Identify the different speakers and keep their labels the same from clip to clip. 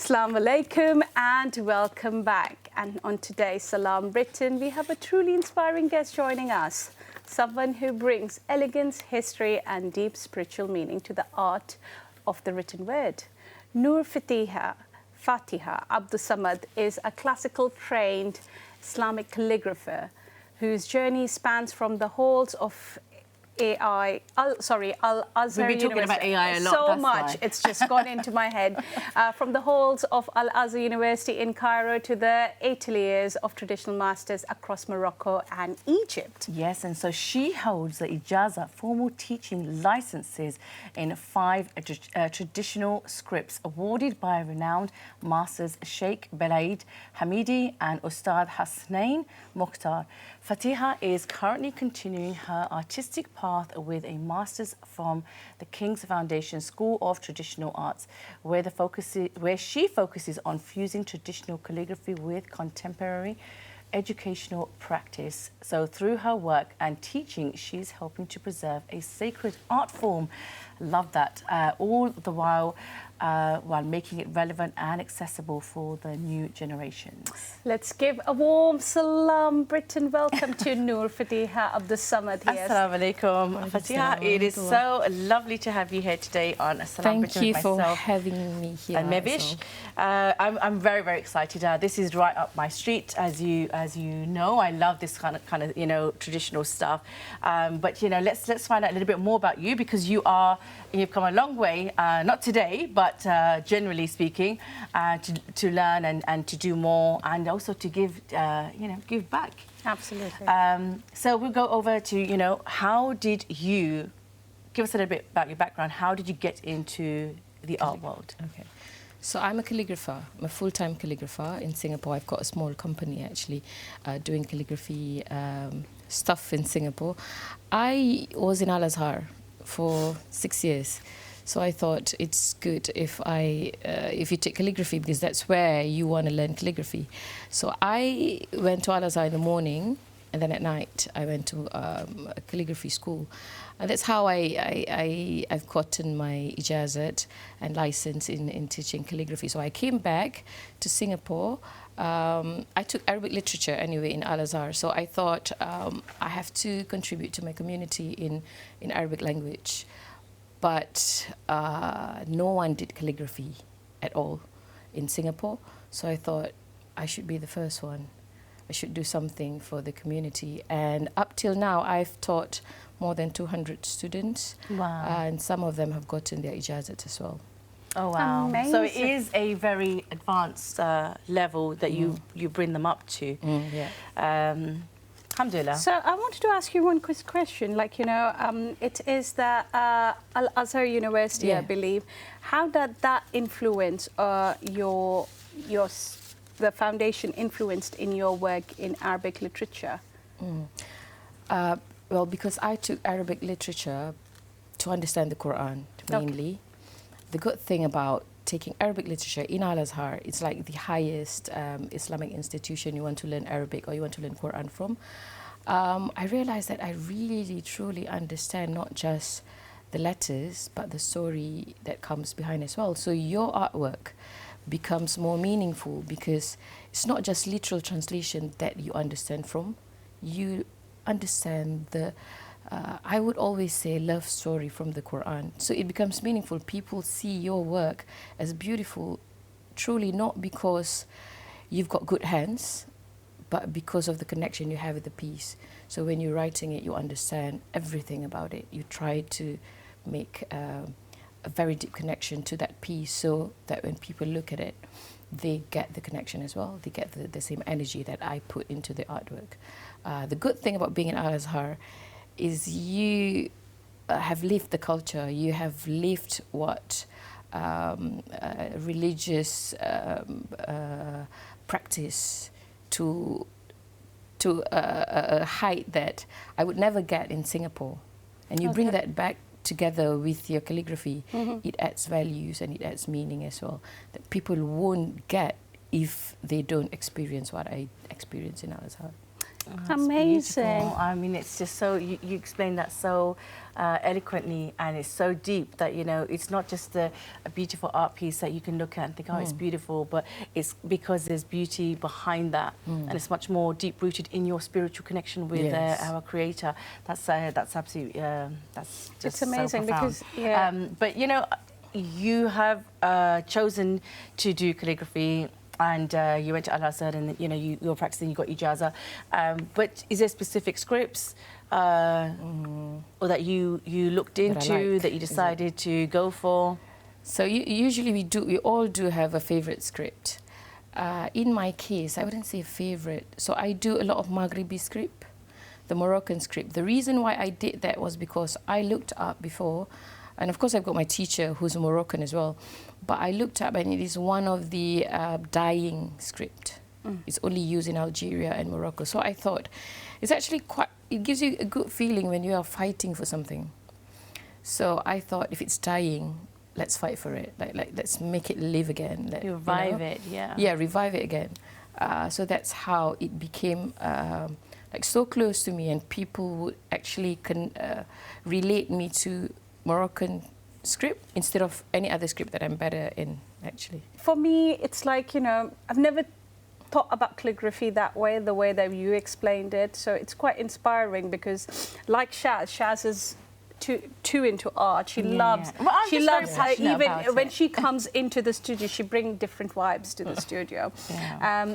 Speaker 1: Assalamu alaikum and welcome back. And on today's Salaam Britain, we have a truly inspiring guest joining us. Someone who brings elegance, history and deep spiritual meaning to the art of the written word. Nur Fathiah Abdussamad is a classical trained Islamic calligrapher whose journey spans from the halls of Al Azhar University.
Speaker 2: We've been talking about AI a lot.
Speaker 1: So much, it's just gone into my head. From the halls of Al Azhar University in Cairo to the ateliers of traditional masters across Morocco and Egypt.
Speaker 2: Yes, and so she holds the ijazah, formal teaching licenses in 5 traditional scripts awarded by renowned masters Sheikh Belaid Hamidi and Ustad Hasnain Mokhtar. Fathiah is currently continuing her artistic path with a master's from the King's Foundation School of Traditional Arts, where she focuses on fusing traditional calligraphy with contemporary educational practice. So through her work and teaching, she's helping to preserve a sacred art form. Love that. All the while making it relevant and accessible for the new generations.
Speaker 1: Let's give a warm Salaam Britain welcome to Nur Fathiah Abdussamad here.
Speaker 2: Assalamu alaikum. Fathiah, it is so lovely to have you here today on Salaam Britain.
Speaker 3: Thank you for having me here.
Speaker 2: And Mebish. I'm very, very excited. This is right up my street, as you know. I love this kind of traditional stuff. But let's find out a little bit more about you, because you've come a long way, not today, but generally speaking, to learn and to do more, and also to give back.
Speaker 1: Absolutely.
Speaker 2: So we'll go over to how did you give us a little bit about your background? How did you get into the art world?
Speaker 3: Okay. So I'm a calligrapher. I'm a full-time calligrapher in Singapore. I've got a small company actually doing calligraphy stuff in Singapore. I was in Al Azhar for 6 years. So I thought it's good if you take calligraphy, because that's where you want to learn calligraphy. So I went to Al Azhar in the morning, and then at night I went to a calligraphy school. And that's how I've gotten my ijazah and license in teaching calligraphy. So I came back to Singapore. I took Arabic literature anyway in Al Azhar. So I thought I have to contribute to my community in Arabic language. But no one did calligraphy at all in Singapore. So I thought I should be the first one. I should do something for the community. And up till now, I've taught more than 200 students.
Speaker 2: Wow.
Speaker 3: And some of them have gotten their ijazat as well.
Speaker 2: Oh, wow.
Speaker 1: Amazing.
Speaker 2: So it is a very advanced level that you bring them up to.
Speaker 3: Yeah.
Speaker 2: Alhamdulillah.
Speaker 1: So I wanted to ask you one quick question. It is the Al Azhar University,
Speaker 3: Yeah.
Speaker 1: I believe. How did that influence the foundation influenced in your work in Arabic literature?
Speaker 3: Well, because I took Arabic literature to understand the Quran mainly. Okay. The good thing about taking Arabic literature in Al Azhar, it's like the highest Islamic institution you want to learn Arabic or you want to learn Quran from. I realized that I really, truly understand not just the letters, but the story that comes behind as well. So your artwork becomes more meaningful because it's not just literal translation that you understand from. You understand the I would always say love story from the Quran. So it becomes meaningful. People see your work as beautiful, truly not because you've got good hands, but because of the connection you have with the piece. So when you're writing it, you understand everything about it. You try to make a very deep connection to that piece so that when people look at it, they get the connection as well. They get the same energy that I put into the artwork. The good thing about being in Al Azhar is you have lived the culture, you have lived what religious practice to a height that I would never get in Singapore. And you bring that back together with your calligraphy, it adds values and it adds meaning as well that people won't get if they don't experience what I experience in Al Azhar.
Speaker 2: That's
Speaker 1: Amazing.
Speaker 2: beautiful. I mean, it's just so, you explained that so eloquently, and it's so deep that, you know, it's not just a beautiful art piece that you can look at and think, oh, it's beautiful, but it's because there's beauty behind that, and it's much more deep-rooted in your spiritual connection with our creator. That's absolutely, that's just
Speaker 1: It's amazing
Speaker 2: so profound.
Speaker 1: because,
Speaker 2: but, you know, you have chosen to do calligraphy, and you went to Al-Azhar, and you know you were practicing. You got ijazah, but is there specific scripts or that you looked into that you decided to go for?
Speaker 3: So usually we all do have a favorite script. In my case, I wouldn't say favorite. So I do a lot of Maghribi script, the Moroccan script. The reason why I did that was because I looked up before, and of course I've got my teacher who's Moroccan as well, but I looked up and it is one of the dying script. It's only used in Algeria and Morocco. So I thought it's actually quite, it gives you a good feeling when you are fighting for something. So I thought if it's dying, let's fight for it. Like let's make it live again.
Speaker 2: Revive it, yeah.
Speaker 3: Yeah, revive it again. So that's how it became like so close to me, and people would actually relate me to Moroccan script instead of any other script that I'm better in, actually.
Speaker 1: for me, it's like, you know, I've never thought about calligraphy that way, the way that you explained it. So it's quite inspiring because, like Shaz is too into art. She loves.
Speaker 2: Well, I'm
Speaker 1: she
Speaker 2: just
Speaker 1: loves
Speaker 2: very passionate
Speaker 1: even
Speaker 2: about
Speaker 1: when
Speaker 2: it.
Speaker 1: she comes into the studio. She brings different vibes to the studio,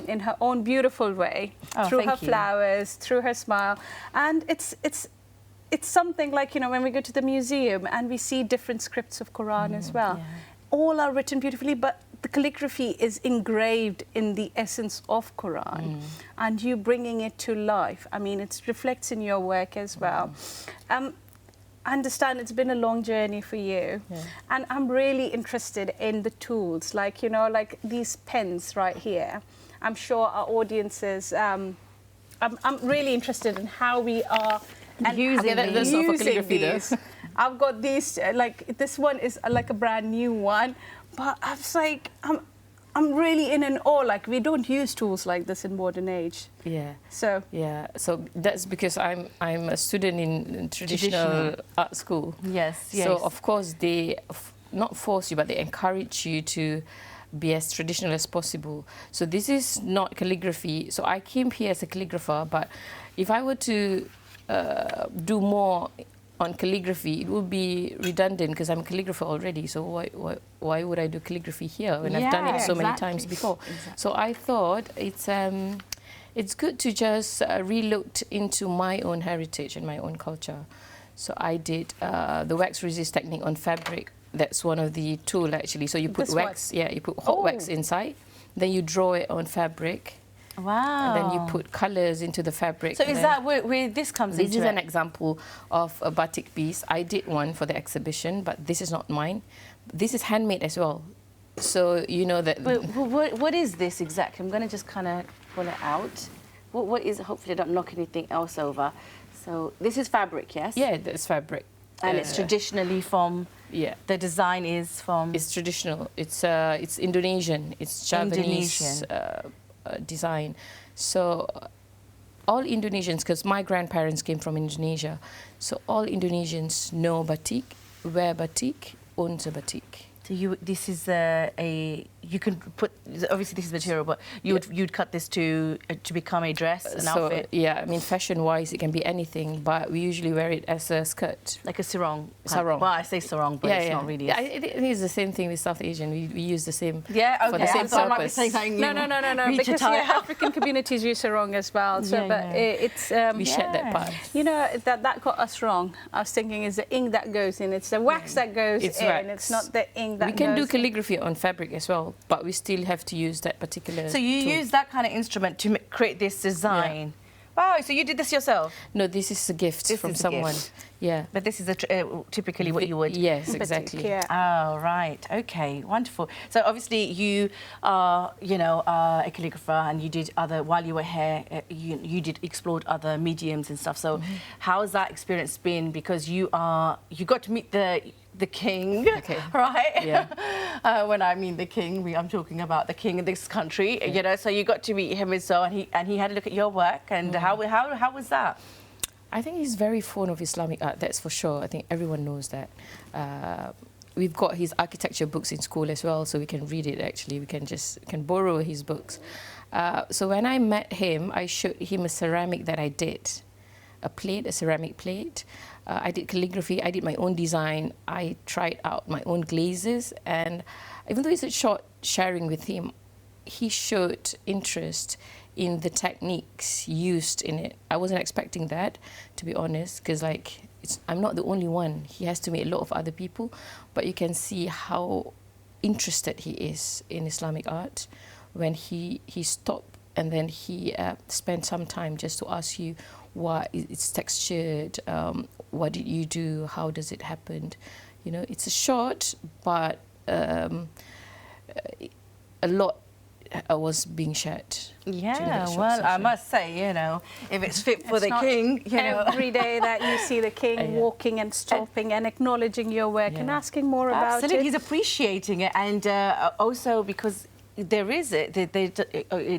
Speaker 1: in her own beautiful way, through her flowers, through her smile, and it's something like, you know, when we go to the museum and we see different scripts of Quran as well. All are written beautifully, but the calligraphy is engraved in the essence of Quran, and you bringing it to life. I mean, it reflects in your work as well. I understand it's been a long journey for you, and I'm really interested in the tools, like, you know, like these pens right here. I'm sure our audiences, I'm really interested in how we are
Speaker 3: Using these. Not for calligraphy,
Speaker 1: these. I've got these, like this one is like a brand new one, but I was like, I'm really in an awe. Like, we don't use tools like this in modern age. So
Speaker 3: that's because I'm a student in traditional art school. So of course they not force you, but they encourage you to be as traditional as possible. So this is not calligraphy. So I came here as a calligrapher, but if I were to do more on calligraphy, it would be redundant because I'm a calligrapher already. So why would I do calligraphy here when I've done it so many times before? So I thought it's good to just relook into my own heritage and my own culture. So I did the wax resist technique on fabric. That's one of the tools actually. So you put wax, you put hot wax inside, then you draw it on fabric.
Speaker 2: Wow.
Speaker 3: And then you put colours into the fabric.
Speaker 2: So is that where this comes into it?
Speaker 3: This is an example of a batik piece. I did one for the exhibition, but this is not mine. This is handmade as well. So you know that...
Speaker 2: What is this exactly? I'm going to just kind of pull it out. What is it? Hopefully I don't knock anything else over. So this is fabric, yes?
Speaker 3: Yeah, that's fabric.
Speaker 2: And it's traditionally from... The design is from...
Speaker 3: It's traditional. It's Indonesian. It's Javanese design. So all Indonesians, because my grandparents came from Indonesia, so all Indonesians know batik, wear batik, owns a batik.
Speaker 2: So this is you can put, obviously this is material, but you'd cut this to become a dress, an outfit?
Speaker 3: Yeah, I mean, fashion-wise, it can be anything, but we usually wear it as a skirt.
Speaker 2: Like a sarong?
Speaker 3: Sarong.
Speaker 2: Well, I say sarong, but it's not really.
Speaker 3: Yeah, it is the same thing with South Asian. We use the same
Speaker 2: for the same purpose.
Speaker 1: No, because African communities use sarong as well. So, but it's...
Speaker 3: we shared that part.
Speaker 1: You know, that got us wrong. I was thinking it's the ink that goes in, it's the wax that goes in,
Speaker 3: wax.
Speaker 1: It's not the ink that
Speaker 3: we can do calligraphy on fabric as well, but we still have to use that particular
Speaker 2: So you
Speaker 3: tool.
Speaker 2: use that kind of instrument to create this design? Wow, so you did this yourself?
Speaker 3: No, this is a gift from someone. Yeah.
Speaker 2: But this is typically what you would...
Speaker 3: Yes, exactly.
Speaker 2: Oh, right. Okay, wonderful. So obviously you are, you know, a calligrapher, and you did while you were here, you explored other mediums and stuff. So how has that experience been? Because you got to meet the the king,
Speaker 3: Okay.
Speaker 2: right?
Speaker 3: Yeah.
Speaker 2: When I mean the king, I'm talking about the king of this country, you know. So you got to meet him as well, and he had a look at your work. And how was that?
Speaker 3: I think he's very fond of Islamic art, that's for sure. I think everyone knows that. We've got his architecture books in school as well, so we can read it actually. We can borrow his books. So when I met him, I showed him a ceramic that I did, a ceramic plate. I did calligraphy, I did my own design, I tried out my own glazes, and even though it's a short sharing with him, he showed interest in the techniques used in it. I wasn't expecting that, to be honest, because I'm not the only one. He has to meet a lot of other people, but you can see how interested he is in Islamic art when he stopped and then he spent some time just to ask you why it's textured, what did you do, how does it happen. You know, it's a short, but a lot was being shared.
Speaker 2: Yeah, well, I must say, you know, if it's fit for the king, you know.
Speaker 1: Every day that you see the king walking and stopping and acknowledging your work and asking more about it.
Speaker 2: Absolutely, he's appreciating it, and also because it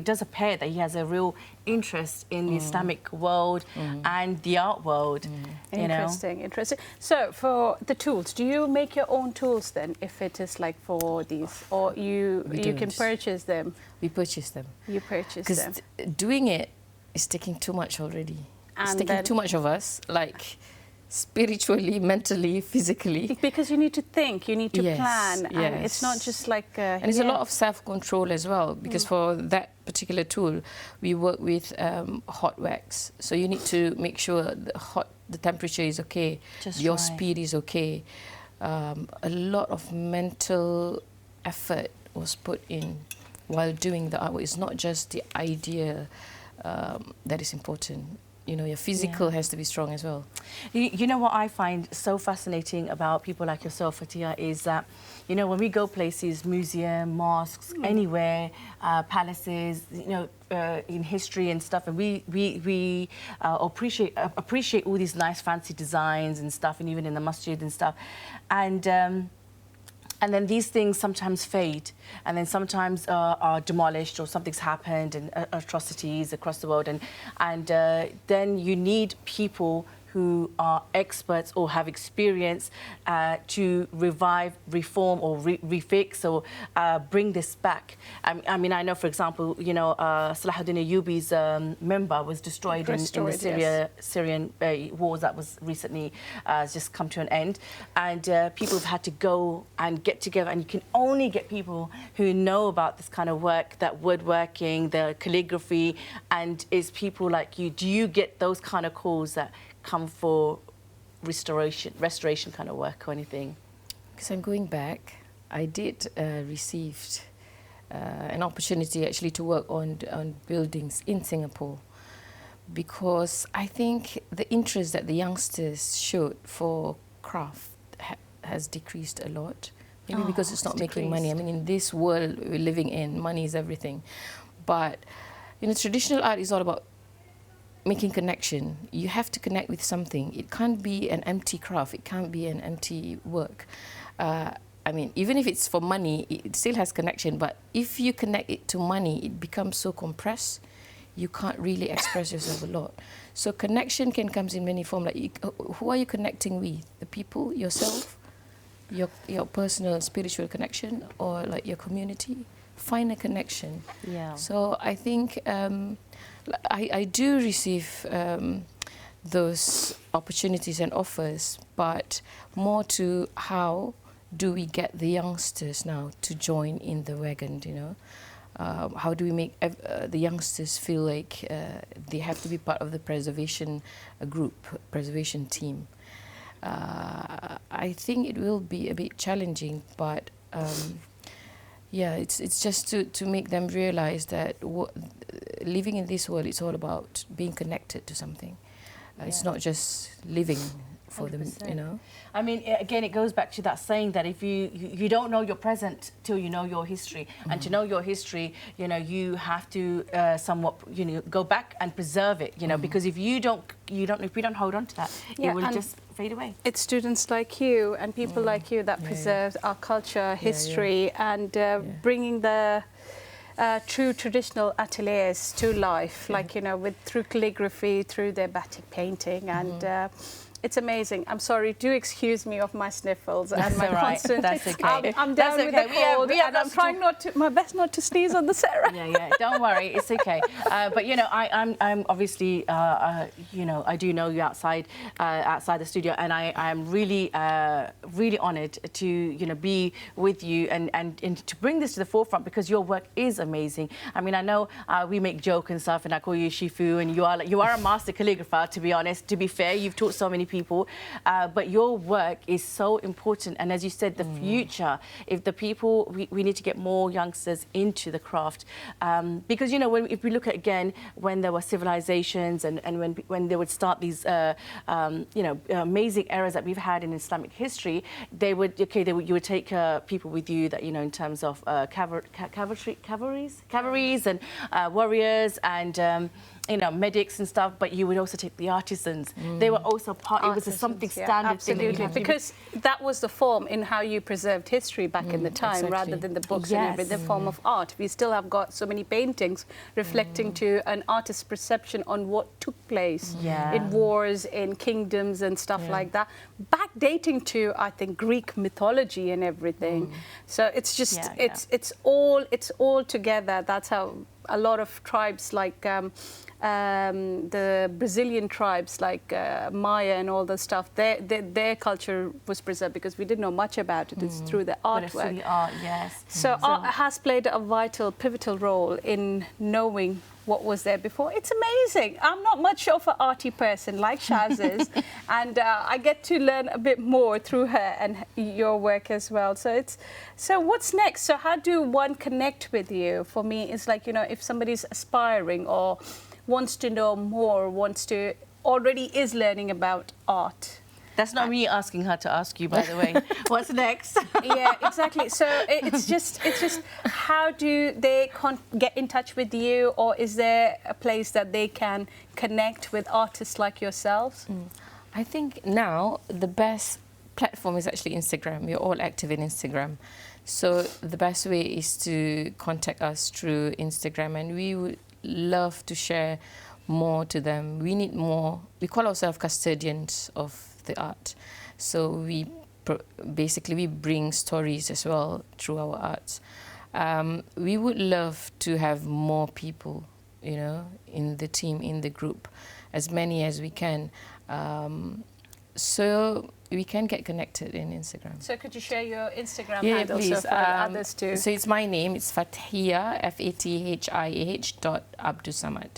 Speaker 2: does appear that he has a real interest in the Islamic world and the art world. You know?
Speaker 1: Interesting. So for the tools, do you make your own tools then, if it is like for these, or you can purchase them?
Speaker 3: We purchase them.
Speaker 1: You purchase them.
Speaker 3: Because doing it is taking too much already. It's
Speaker 1: And
Speaker 3: taking too much of us, like spiritually, mentally, physically.
Speaker 1: Because you need to think, you need to plan, and
Speaker 3: Yes.
Speaker 1: it's not just like...
Speaker 3: and it's a lot of self-control as well, because for that particular tool, we work with hot wax. So you need to make sure the temperature is okay, your speed is okay. A lot of mental effort was put in while doing the artwork. It's not just the idea that is important. You know, your physical has to be strong as well.
Speaker 2: You know what I find so fascinating about people like yourself, Fathiah, is that, you know, when we go places, museum, mosques, anywhere, palaces, you know, in history and stuff, and we appreciate all these nice fancy designs and stuff, and even in the masjid and stuff, and then these things sometimes fade, and then sometimes are demolished, or something's happened, and atrocities across the world, and then you need people who are experts or have experience to revive, reform, or refix, or bring this back. I mean, I know, for example, you know, Salahuddin Ayyubi's member was destroyed in the Syrian wars that was recently just come to an end, and people have had to go and get together, and you can only get people who know about this kind of work, that woodworking, the calligraphy, and it's people like you. Do you get those kind of calls that come for restoration kind of work or anything?
Speaker 3: Because I'm going back, I did received an opportunity actually to work on buildings in Singapore, because I think the interest that the youngsters showed for craft has decreased a lot. Maybe because it's not making money. I mean, in this world we're living in, money is everything. But, you know, traditional art is all about making connection. You have to connect with something. It can't be an empty craft. It can't be an empty work. I mean, even if it's for money, it still has connection. But if you connect it to money, it becomes so compressed. You can't really express yourself a lot. So connection can come in many forms. Like, who are you connecting with? The people, yourself, your personal spiritual connection, or like your community. Find a connection.
Speaker 2: Yeah.
Speaker 3: So I think I do receive those opportunities and offers, but more to how do we get the youngsters now to join in the wagon, you know? How do we make the youngsters feel like they have to be part of the preservation group, preservation team? I think it will be a bit challenging, but yeah, it's just to make them realize that living in this world, it's all about being connected to something. It's not just living for them,
Speaker 2: 100%.
Speaker 3: you know.
Speaker 2: I mean, again, it goes back to that saying that if you don't know your present till you know your history, and to know your history, you know, you have to somewhat, you know, go back and preserve it, you know, because if we don't hold on to that, it will just fade away.
Speaker 1: It's students like you and people like you that preserve our culture, history, and bringing the true traditional ateliers to life, like, you know, through calligraphy, through their batik painting, and it's amazing. I'm sorry, do excuse me of my sniffles and my constant.
Speaker 2: That's okay.
Speaker 1: I'm down with the cold, and I'm trying my best not to sneeze on the Sarah.
Speaker 2: Yeah, don't worry, it's okay. But you know, I'm obviously, you know, I do know you outside the studio, and I'm really, really honoured to, you know, be with you and to bring this to the forefront, because your work is amazing. I mean, I know we make joke and stuff, and I call you Shifu, and you are a master calligrapher. To be honest, to be fair, you've taught so many people, but your work is so important. And as you said, the future, if the people, we need to get more youngsters into the craft, because, you know, if we look at, again, when there were civilizations and when they would start these, you know, amazing eras that we've had in Islamic history, you would take people with you that, you know, in terms of cavalries and warriors and you know, medics and stuff, but you would also take the artisans. They were also part, it was something standard.
Speaker 1: Absolutely, because that was the form in how you preserved history back in the time, rather than the books and everything, the form of art. We still have got so many paintings reflecting to an artist's perception on what took place in wars, in kingdoms and stuff like that, backdating to, I think, Greek mythology and everything. So it's just, it's all together. That's how a lot of tribes like the Brazilian tribes like Maya and all the stuff, their culture was preserved because we didn't know much about it. It's through the artwork.
Speaker 2: Through the art, yes.
Speaker 1: So art has played a vital, pivotal role in knowing what was there before. It's amazing. I'm not much of an arty person like Shaz is, and I get to learn a bit more through her and your work as well. So what's next? So how do one connect with you? For me, it's like, you know, if somebody's aspiring or wants to know more, already is learning about art.
Speaker 2: That's not me asking her to ask you, by the way. What's next?
Speaker 1: Yeah, exactly. So it's just how do they get in touch with you, or is there a place that they can connect with artists like yourselves?
Speaker 3: I think now the best platform is actually Instagram. We're all active in Instagram. So the best way is to contact us through Instagram, and we would love to share more to them. We need more. We call ourselves custodians of the art. So we basically bring stories as well through our arts. We would love to have more people, you know, in the team, in the group, as many as we can. So we can get connected in Instagram.
Speaker 1: So could you share your Instagram
Speaker 3: handle,
Speaker 1: please, so for others too?
Speaker 3: So it's my name. It's Fathiah, Abdussamad, Abdussamad.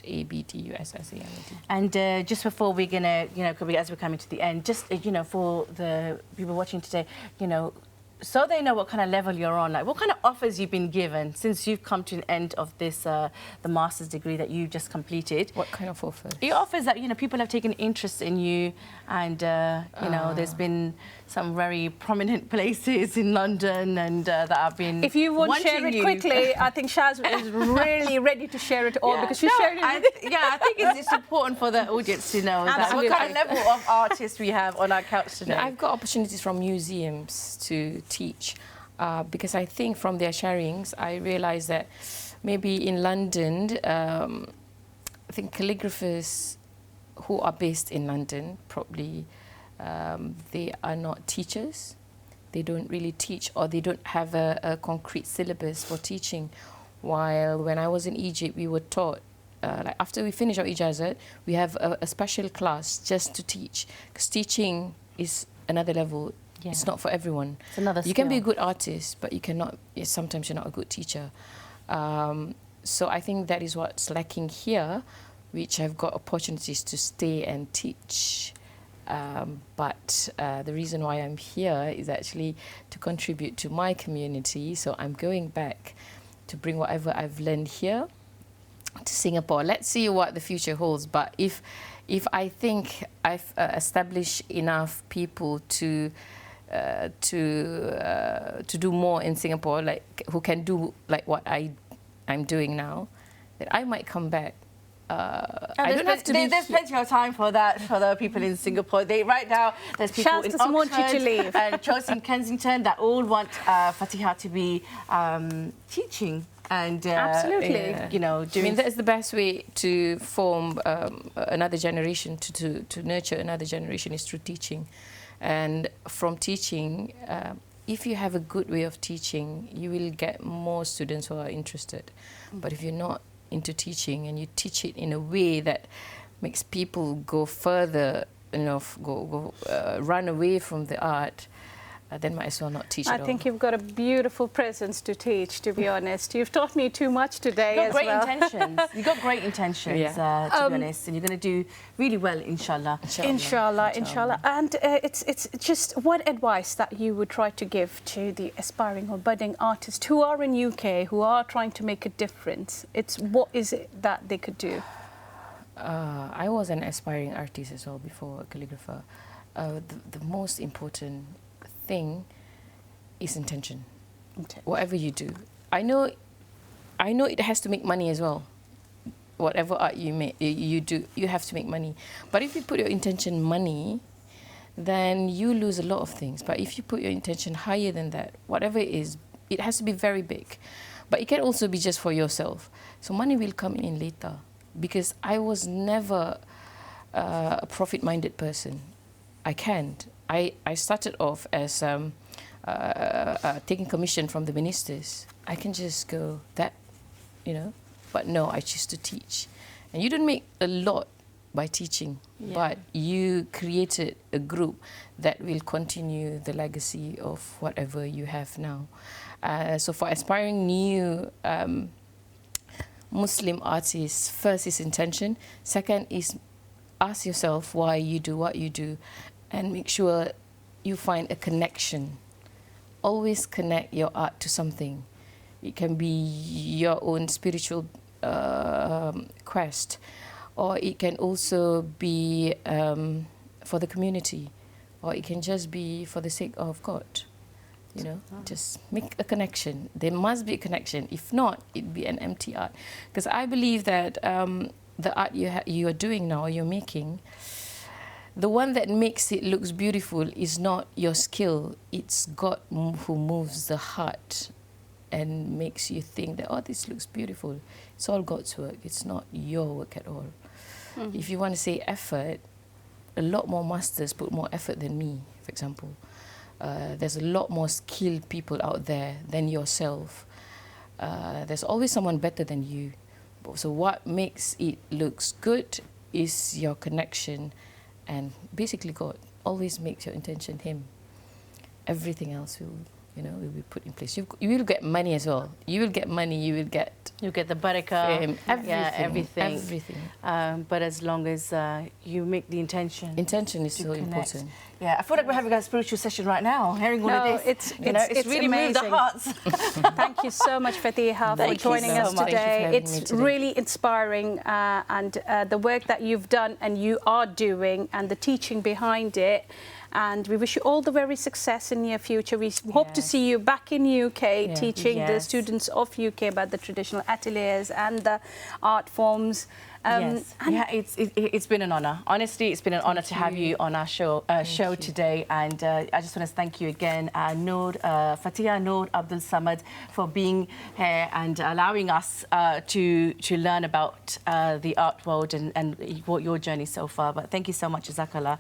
Speaker 2: And just before we're gonna, you know, as we're coming to the end, just you know, for the people watching today, you know, so they know what kind of level you're on, like what kind of offers you've been given since you've come to an end of this, the master's degree that you just completed.
Speaker 3: What kind of offers?
Speaker 2: Your offers that, you know, people have taken interest in you, and you know, there's been some very prominent places in London and that have been. If you want to share it quickly,
Speaker 1: I think Shaz is really ready to share it all because she shared it.
Speaker 2: I think it's important for the audience to know that what kind of level of artists we have on our couch today.
Speaker 3: I've got opportunities from museums to teach because I think from their sharings I realised that maybe in London I think calligraphers who are based in London probably they are not teachers. They don't really teach, or they don't have a concrete syllabus for teaching. While when I was in Egypt, we were taught, like after we finish our ijazah, we have a special class just to teach, because teaching is another level. Yeah. It's not for everyone.
Speaker 2: It's another skill.
Speaker 3: You can be a good artist, but you cannot. Sometimes you're not a good teacher. So I think that is what's lacking here, which I've got opportunities to stay and teach. But the reason why I'm here is actually to contribute to my community. So I'm going back to bring whatever I've learned here to Singapore. Let's see what the future holds. But if if I think I've established enough people to do more in Singapore, like who can do like what I'm doing now, that I might come back. I don't have to be.
Speaker 2: There's plenty of time for that for the people in Singapore. Right now, there's people in
Speaker 1: doesn't want you to
Speaker 2: Oxford
Speaker 1: leave.
Speaker 2: and Chelsea and Kensington that all want Fathiah to be teaching and
Speaker 1: Absolutely.
Speaker 2: you know, doing.
Speaker 3: I mean, that is the best way to form another generation, to nurture another generation, is through teaching. And from teaching, if you have a good way of teaching, you will get more students who are interested. But if you're not into teaching and you teach it in a way that makes people go further, you know, run away from the art, then might as well not teach at all.
Speaker 1: I think you've got a beautiful presence to teach, to be honest. You've taught me too much today as well.
Speaker 2: You've got great intentions. You've got great intentions,
Speaker 3: Yeah.
Speaker 2: to be honest, and you're going to do really well, inshallah.
Speaker 1: Inshallah, inshallah. And it's just what advice that you would try to give to the aspiring or budding artists who are in UK, who are trying to make a difference? What is it that they could do?
Speaker 3: I was an aspiring artist as well before a calligrapher. The most important thing is intention. Whatever you do, I know it has to make money as well. Whatever art you do, you have to make money. But if you put your intention money, then you lose a lot of things. But if you put your intention higher than that, whatever it is, it has to be very big. But it can also be just for yourself. So money will come in later. Because I was never a profit-minded person. I can't. I started off as taking commission from the ministers. I can just go that, you know. But no, I choose to teach. And you don't make a lot by teaching, but you created a group that will continue the legacy of whatever you have now. So for aspiring new Muslim artists, first is intention. Second is ask yourself why you do what you do, and make sure you find a connection. Always connect your art to something. It can be your own spiritual quest, or it can also be for the community, or it can just be for the sake of God. You know, just make a connection. There must be a connection. If not, it'd be an empty art. Because I believe that the art you are doing now, you're making, the one that makes it looks beautiful is not your skill. It's God who moves the heart and makes you think that, oh, this looks beautiful. It's all God's work. It's not your work at all. Mm-hmm. If you want to say effort, a lot more masters put more effort than me, for example. There's a lot more skilled people out there than yourself. There's always someone better than you. So what makes it looks good is your connection, and basically God always makes your intention Him. Everything else will, you know, will be put in place. You will get money as well. You will get money. You will get
Speaker 2: the barakah.
Speaker 3: Fame, everything.
Speaker 2: But as long as you make the intention.
Speaker 3: Intention is so
Speaker 2: connect.
Speaker 3: important.
Speaker 2: Yeah, I feel like we're having a spiritual session right now, hearing all of this. It's really moved the hearts.
Speaker 1: Thank you so much, Fathiah, for joining us today. It's really inspiring, and the work that you've done and you are doing, and the teaching behind it. And we wish you all the very success in near future. We hope to see you back in UK teaching the students of UK about the traditional ateliers and the art forms. It's been an honour. Honestly, it's been an honour to have you on our show today. And I just want to thank you again, Nur Abdussamad, for being here and allowing us to learn about the art world and what your journey so far. But thank you so much, Jazakallah.